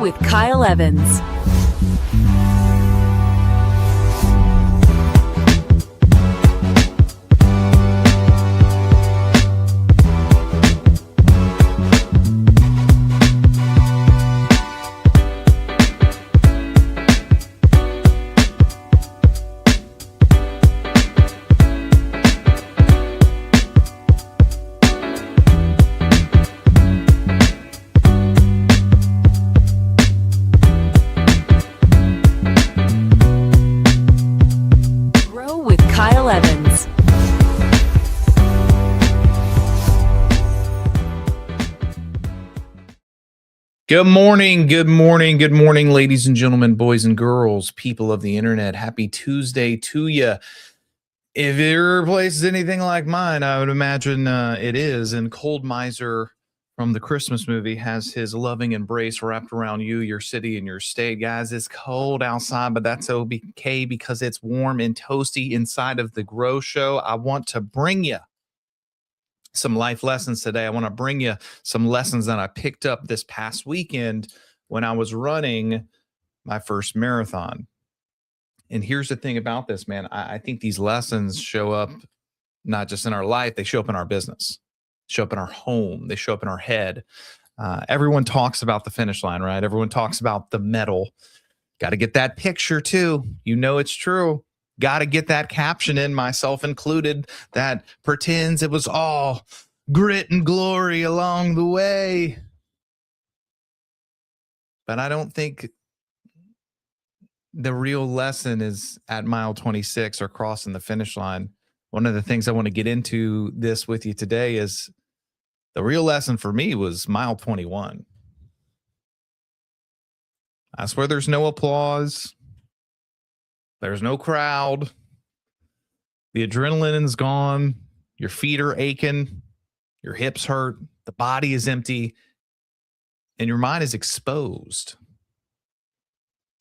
with Kyle Evans. Grow with Kyle Evans. Good morning, ladies and gentlemen, boys and girls, people of the internet. Happy Tuesday to you. If your place is anything like mine, I would imagine it is. And Cold Miser from the Christmas movie has his loving embrace wrapped around you, your city, and your state. Guys, it's cold outside, but that's okay because it's warm and toasty inside of the G.R.O.W show. I want to bring you some life lessons today. I want to bring you some lessons that I picked up this past weekend when I was running my first marathon. And here's the thing about this, man. I think these lessons show up not just in our life, they show up in our business, show up in our home, they show up in our head. Everyone talks about the finish line, right? Everyone talks about the medal. Got to get that picture too. You know it's true. Got to get that caption in, myself included, that pretends it was all grit and glory along the way. But I don't think the real lesson is at mile 26 or crossing the finish line. One of the things I want to get into this with you today is the real lesson for me was mile 21. That's where there's no applause. There's no crowd. The adrenaline is gone. Your feet are aching. Your hips hurt. The body is empty. And your mind is exposed.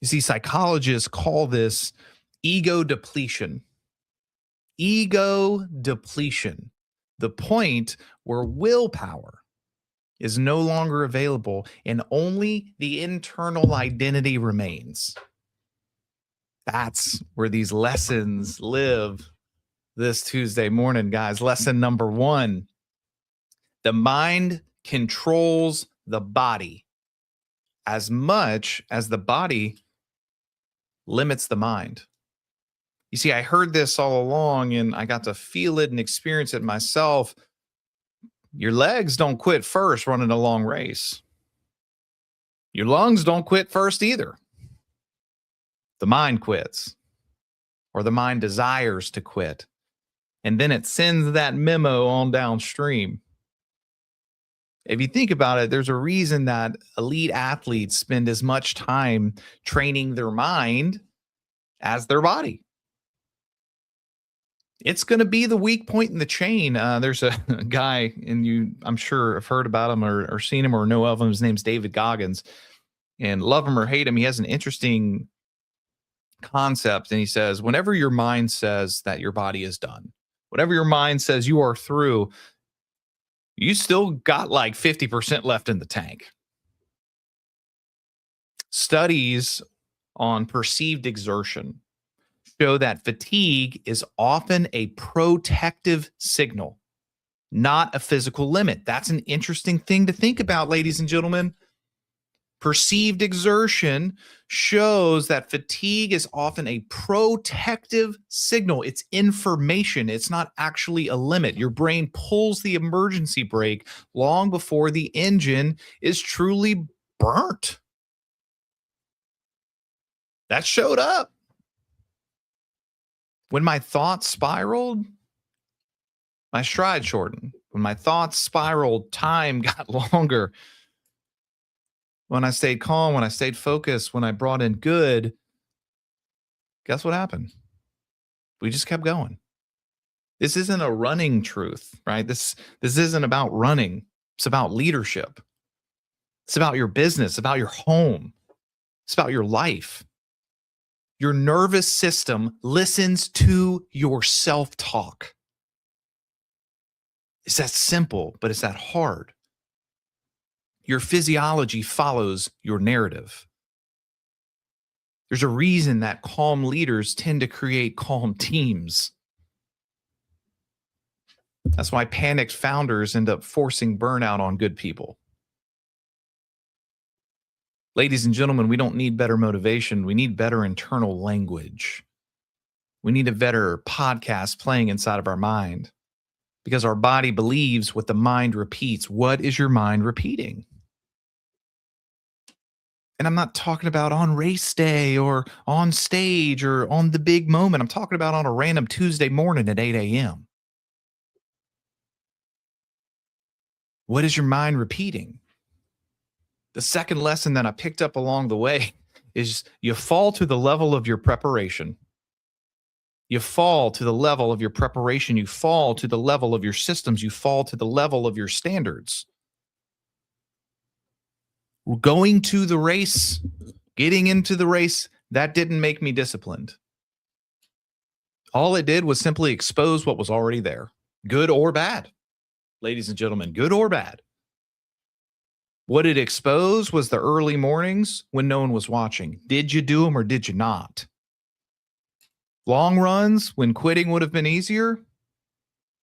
You see, psychologists call this ego depletion. Ego depletion. The point where willpower is no longer available and only the internal identity remains. That's where these lessons live this Tuesday morning, guys. Lesson number 1, the mind controls the body as much as the body limits the mind. You see, I heard this all along and I got to feel it and experience it myself. Your legs don't quit first running a long race. Your lungs don't quit first either. The mind quits, or the mind desires to quit. And then it sends that memo on downstream. If you think about it, there's a reason that elite athletes spend as much time training their mind as their body. It's going to be the weak point in the chain. There's a guy, and I'm sure have heard about him or seen him or know of him. His name's David Goggins. And love him or hate him, he has an interesting concept. And he says, whenever your mind says that your body is done, whenever your mind says you are through, you still got like 50% left in the tank. Studies on perceived exertion show that fatigue is often a protective signal, not a physical limit. That's an interesting thing to think about, ladies and gentlemen. Perceived exertion shows that fatigue is often a protective signal. It's information. It's not actually a limit. Your brain pulls the emergency brake long before the engine is truly burnt. That showed up. When my thoughts spiraled, my stride shortened. When my thoughts spiraled, time got longer. When I stayed calm, when I stayed focused, when I brought in good, guess what happened? We just kept going. This isn't a running truth, right? This isn't about running. It's about leadership. It's about your business, about your home. It's about your life. Your nervous system listens to your self-talk. It's that simple, but it's that hard. Your physiology follows your narrative. There's a reason that calm leaders tend to create calm teams. That's why panicked founders end up forcing burnout on good people. Ladies and gentlemen, we don't need better motivation. We need better internal language. We need a better podcast playing inside of our mind because our body believes what the mind repeats. What is your mind repeating? And I'm not talking about on race day or on stage or on the big moment. I'm talking about on a random Tuesday morning at 8 a.m. What is your mind repeating? The second lesson that I picked up along the way is you fall to the level of your preparation. You fall to the level of your preparation. You fall to the level of your systems. You fall to the level of your standards. Going to the race, getting into the race, that didn't make me disciplined. All it did was simply expose what was already there, good or bad. Ladies and gentlemen, good or bad. What it exposed was the early mornings when no one was watching. Did you do them or did you not? Long runs when quitting would have been easier.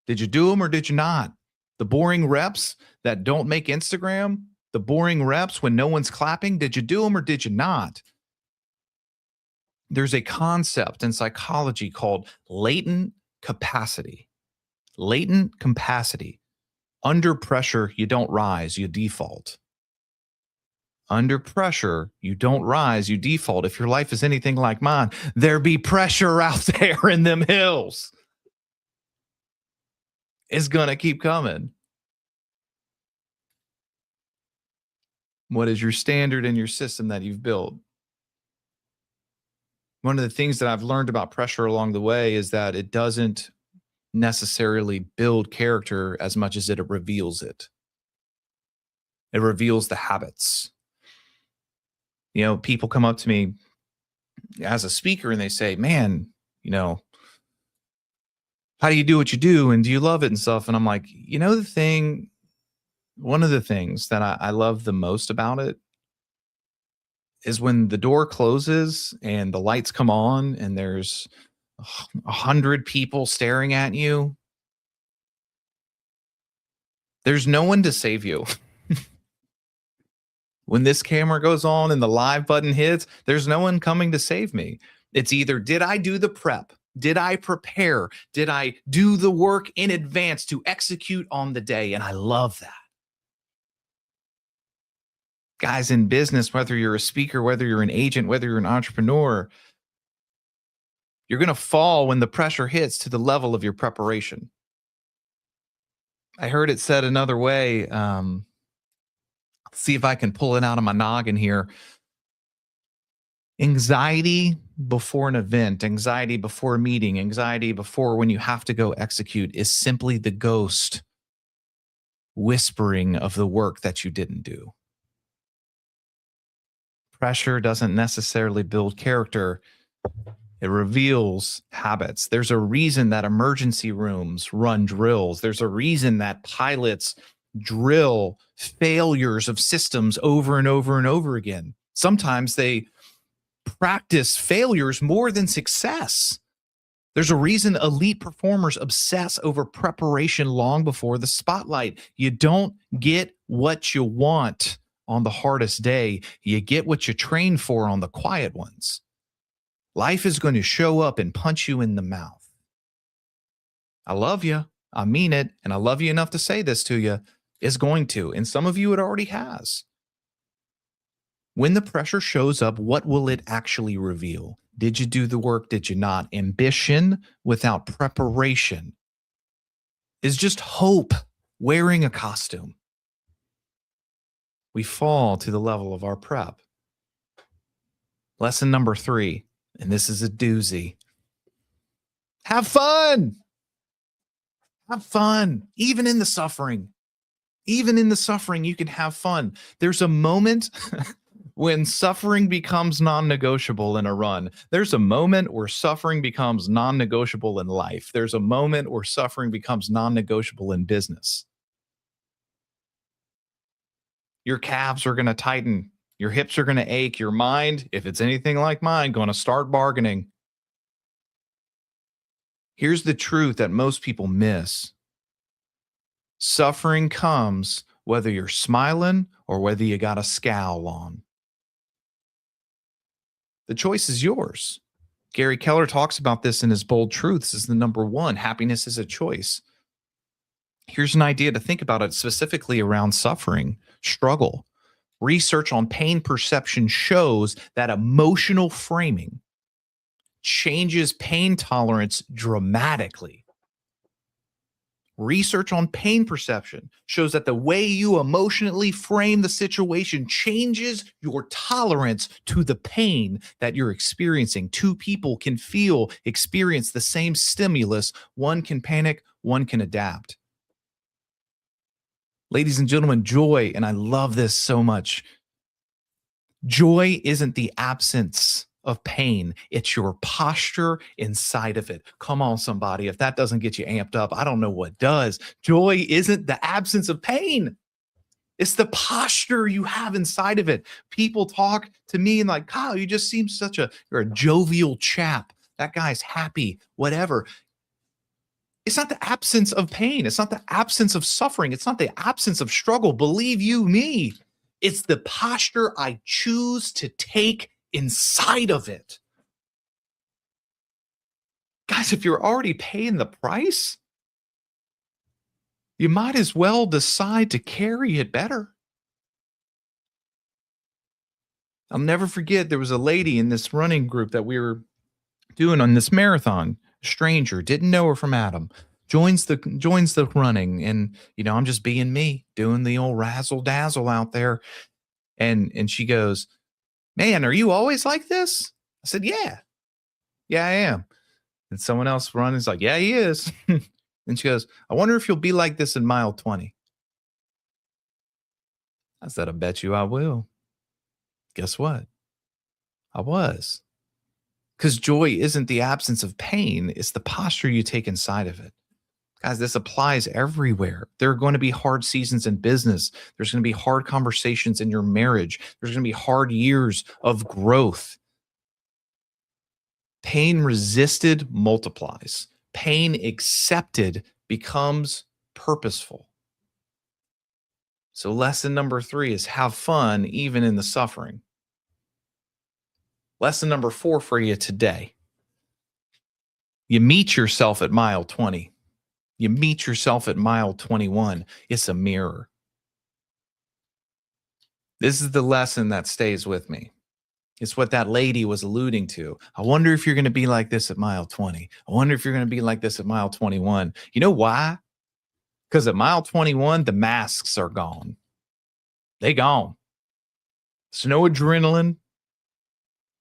Did you do them or did you not? The boring reps that don't make Instagram, the boring reps when no one's clapping, did you do them or did you not? There's a concept in psychology called latent capacity. Latent capacity. Under pressure, you don't rise, you default. Under pressure, you don't rise, you default. If your life is anything like mine, there be pressure out there in them hills. It's going to keep coming. What is your standard and your system that you've built? One of the things that I've learned about pressure along the way is that it doesn't necessarily build character as much as it reveals it. It reveals the habits. You know, people come up to me as a speaker and they say, man, you know, how do you do what you do? And do you love it and stuff? And I'm like, you know, one of the things that I love the most about it is when the door closes and the lights come on and there's 100 people staring at you. There's no one to save you. When this camera goes on and the live button hits, there's no one coming to save me. It's either, did I do the prep? Did I prepare? Did I do the work in advance to execute on the day? And I love that. Guys, in business, whether you're a speaker, whether you're an agent, whether you're an entrepreneur, you're going to fall when the pressure hits to the level of your preparation. I heard it said another way. See if I can pull it out of my noggin here. Anxiety before an event, anxiety before a meeting, anxiety before when you have to go execute is simply the ghost whispering of the work that you didn't do. Pressure doesn't necessarily build character. It reveals habits. There's a reason that emergency rooms run drills. There's a reason that pilots drill failures of systems over and over and over again. Sometimes they practice failures more than success. There's a reason elite performers obsess over preparation long before the spotlight. You don't get what you want on the hardest day. You get what you train for on the quiet ones. Life is going to show up and punch you in the mouth. I love you. I mean it. And I love you enough to say this to you. It's going to. And some of you, it already has. When the pressure shows up, what will it actually reveal? Did you do the work? Did you not? Ambition without preparation is just hope wearing a costume. We fall to the level of our prep. Lesson number 3, and this is a doozy. Have fun. Have fun, even in the suffering. Even in the suffering, you can have fun. There's a moment when suffering becomes non-negotiable in a run. There's a moment where suffering becomes non-negotiable in life. There's a moment where suffering becomes non-negotiable in business. Your calves are going to tighten. Your hips are going to ache. Your mind, if it's anything like mine, going to start bargaining. Here's the truth that most people miss. Suffering comes whether you're smiling or whether you got a scowl on. The choice is yours. Gary Keller talks about this in his Bold Truths as the number one. Happiness is a choice. Here's an idea to think about it specifically around suffering, struggle. Research on pain perception shows that emotional framing changes pain tolerance dramatically. Research on pain perception shows that the way you emotionally frame the situation changes your tolerance to the pain that you're experiencing. Two people can experience the same stimulus. One can panic, one can adapt. Ladies and gentlemen, joy, and I love this so much. Joy isn't the absence of pain. It's your posture inside of it. Come on, somebody. If that doesn't get you amped up, I don't know what does. Joy isn't the absence of pain. It's the posture you have inside of it. People talk to me and like, Kyle, you just seem you're a jovial chap. That guy's happy, whatever. It's not the absence of pain. It's not the absence of suffering. It's not the absence of struggle. Believe you me, it's the posture I choose to take inside of it. Guys, if you're already paying the price, you might as well decide to carry it better. I'll never forget, there was a lady in this running group that we were doing on this marathon. Stranger, didn't know her from Adam. Joins the running, and I'm just being me, doing the old razzle dazzle out there. And she goes, "Man, are you always like this?" I said, "Yeah, I am." And someone else running is like, "Yeah, he is." And she goes, "I wonder if you'll be like this in mile 20. I said, "I bet you I will." Guess what? I was. Because joy isn't the absence of pain, it's the posture you take inside of it. Guys, this applies everywhere. There are going to be hard seasons in business. There's going to be hard conversations in your marriage. There's going to be hard years of growth. Pain resisted multiplies. Pain accepted becomes purposeful. So lesson number 3 is have fun even in the suffering. Lesson number 4 for you today. You meet yourself at mile 20. You meet yourself at mile 21. It's a mirror. This is the lesson that stays with me. It's what that lady was alluding to. I wonder if you're going to be like this at mile 20. I wonder if you're going to be like this at mile 21. You know why? Because at mile 21, the masks are gone. They gone. There's no adrenaline.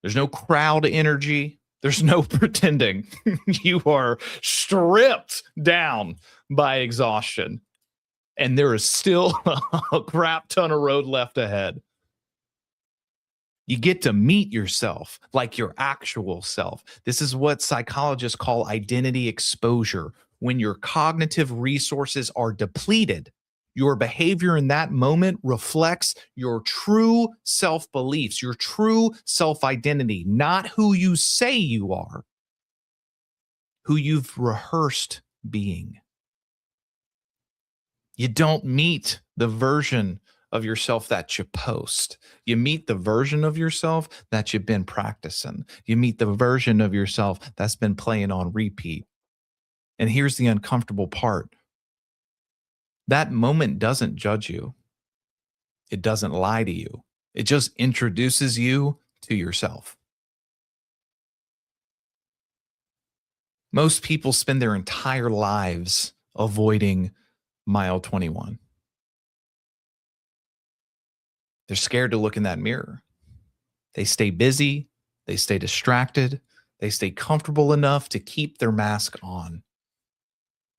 There's no crowd energy. There's no pretending. You are stripped down by exhaustion. And there is still a crap ton of road left ahead. You get to meet yourself like your actual self. This is what psychologists call identity exposure. When your cognitive resources are depleted, your behavior in that moment reflects your true self-beliefs, your true self-identity, not who you say you are, who you've rehearsed being. You don't meet the version of yourself that you post. You meet the version of yourself that you've been practicing. You meet the version of yourself that's been playing on repeat. And here's the uncomfortable part. That moment doesn't judge you. It doesn't lie to you. It just introduces you to yourself. Most people spend their entire lives avoiding mile 21. They're scared to look in that mirror. They stay busy. They stay distracted. They stay comfortable enough to keep their mask on.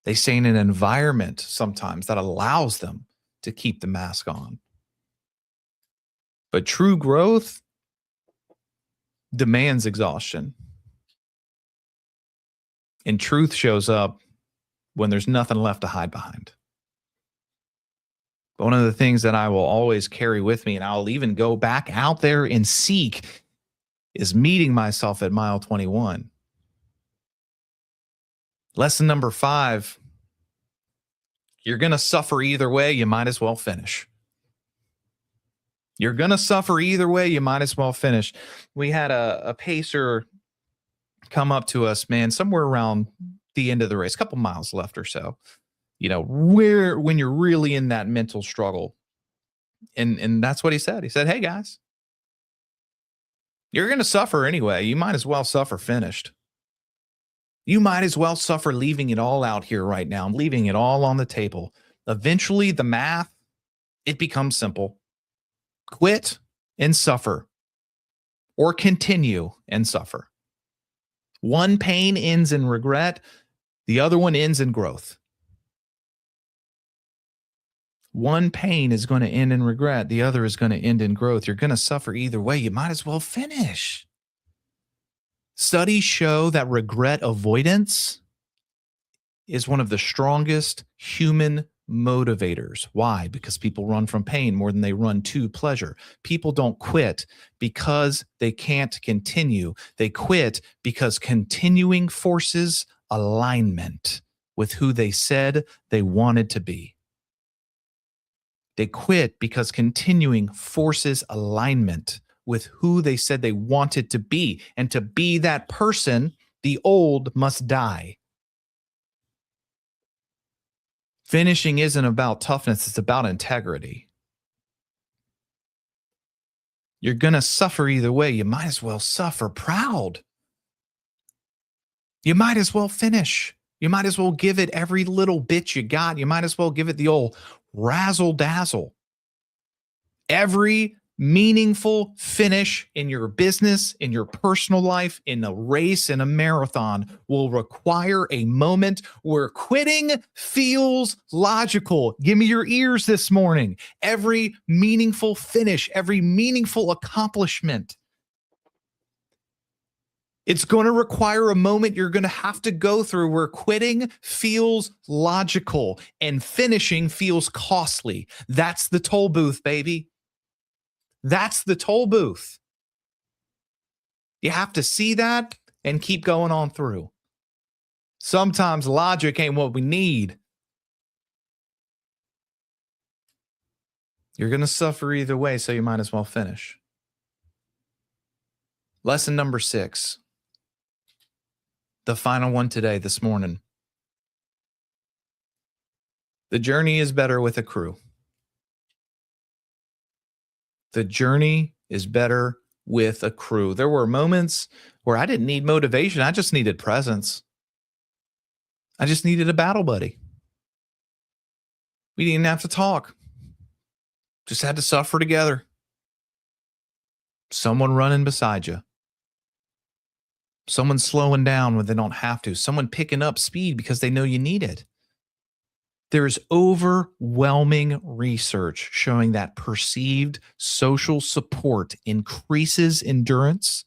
They stay in an environment sometimes that allows them to keep the mask on. But true growth demands exhaustion. And truth shows up when there's nothing left to hide behind. But one of the things that I will always carry with me, and I'll even go back out there and seek, is meeting myself at mile 21. Lesson number 5, you're going to suffer either way. You might as well finish. You're going to suffer either way. You might as well finish. We had a pacer come up to us, man, somewhere around the end of the race, a couple miles left or so, when you're really in that mental struggle. And that's what he said. He said, hey, guys, you're going to suffer anyway. You might as well suffer finished. You might as well suffer leaving it all out here right now. I'm leaving it all on the table. Eventually, the math, it becomes simple. Quit and suffer, or continue and suffer. One pain ends in regret. The other one ends in growth. One pain is going to end in regret. The other is going to end in growth. You're going to suffer either way. You might as well finish. Studies show that regret avoidance is one of the strongest human motivators. Why? Because people run from pain more than they run to pleasure. People don't quit because they can't continue. They quit because continuing forces alignment with who they said they wanted to be. They quit because continuing forces alignment with who they said they wanted to be. And to be that person, the old must die. Finishing isn't about toughness, it's about integrity. You're going to suffer either way. You might as well suffer proud. You might as well finish. You might as well give it every little bit you got. You might as well give it the old razzle dazzle. Every meaningful finish in your business, in your personal life, in a race, in a marathon will require a moment where quitting feels logical. Give me your ears this morning. Every meaningful finish, every meaningful accomplishment, it's going to require a moment you're going to have to go through where quitting feels logical and finishing feels costly. That's the toll booth, baby. That's the toll booth. You have to see that and keep going on through. Sometimes logic ain't what we need. You're going to suffer either way, so you might as well finish. Lesson number 6. The final one today, this morning. The journey is better with a crew. The journey is better with a crew. There were moments where I didn't need motivation. I just needed presence. I just needed a battle buddy. We didn't have to talk. Just had to suffer together. Someone running beside you. Someone slowing down when they don't have to. Someone picking up speed because they know you need it. There's overwhelming research showing that perceived social support increases endurance,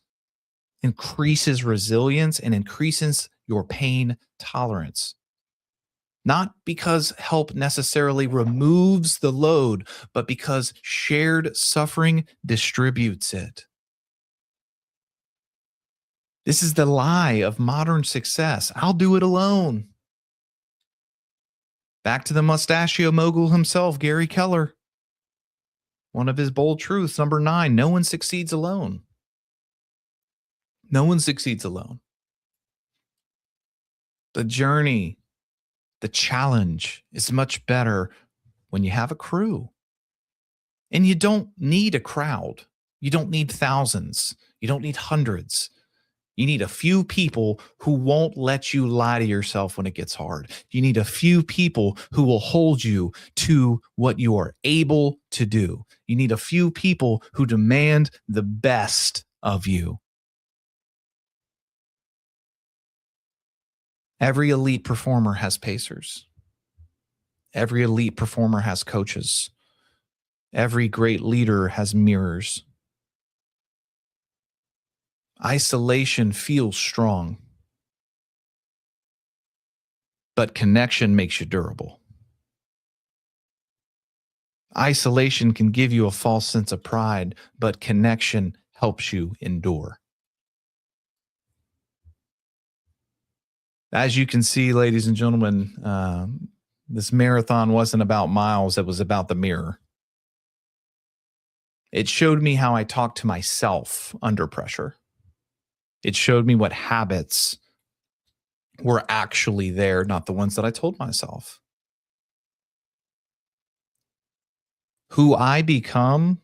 increases resilience, and increases your pain tolerance. Not because help necessarily removes the load, but because shared suffering distributes it. This is the lie of modern success. I'll do it alone. Back to the mustachio mogul himself, Gary Keller. One of his bold truths, number 9, no one succeeds alone. No one succeeds alone. The journey, the challenge is much better when you have a crew. And you don't need a crowd. You don't need thousands. You don't need hundreds. You need a few people who won't let you lie to yourself when it gets hard. You need a few people who will hold you to what you are able to do. You need a few people who demand the best of you. Every elite performer has pacers. Every elite performer has coaches. Every great leader has mirrors. Isolation feels strong, but connection makes you durable. Isolation can give you a false sense of pride, but connection helps you endure. As you can see, ladies and gentlemen, this marathon wasn't about miles. It was about the mirror. It showed me how I talk to myself under pressure. It showed me what habits were actually there, not the ones that I told myself. Who I become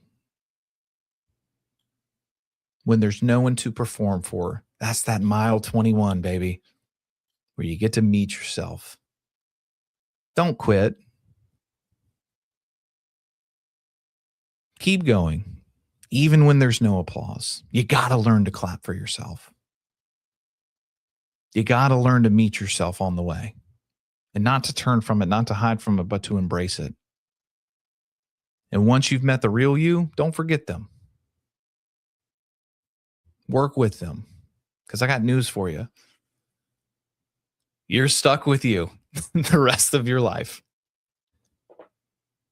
when there's no one to perform for. That's that mile 21, baby, where you get to meet yourself. Don't quit. Keep going, even when there's no applause. You got to learn to clap for yourself. You got to learn to meet yourself on the way and not to turn from it, not to hide from it, but to embrace it. And once you've met the real you, don't forget them. Work with them, because I got news for you. You're stuck with you the rest of your life.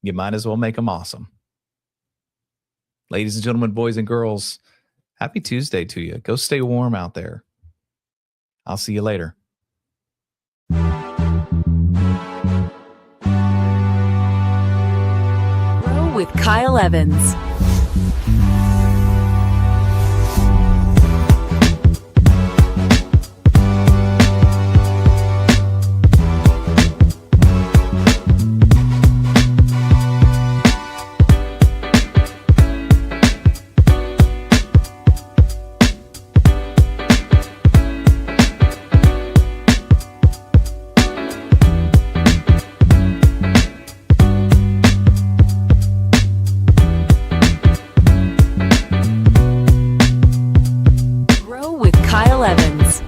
You might as well make them awesome. Ladies and gentlemen, boys and girls, happy Tuesday to you. Go stay warm out there. I'll see you later. Grow with Kyle Evans. Grow with Kyle Evans.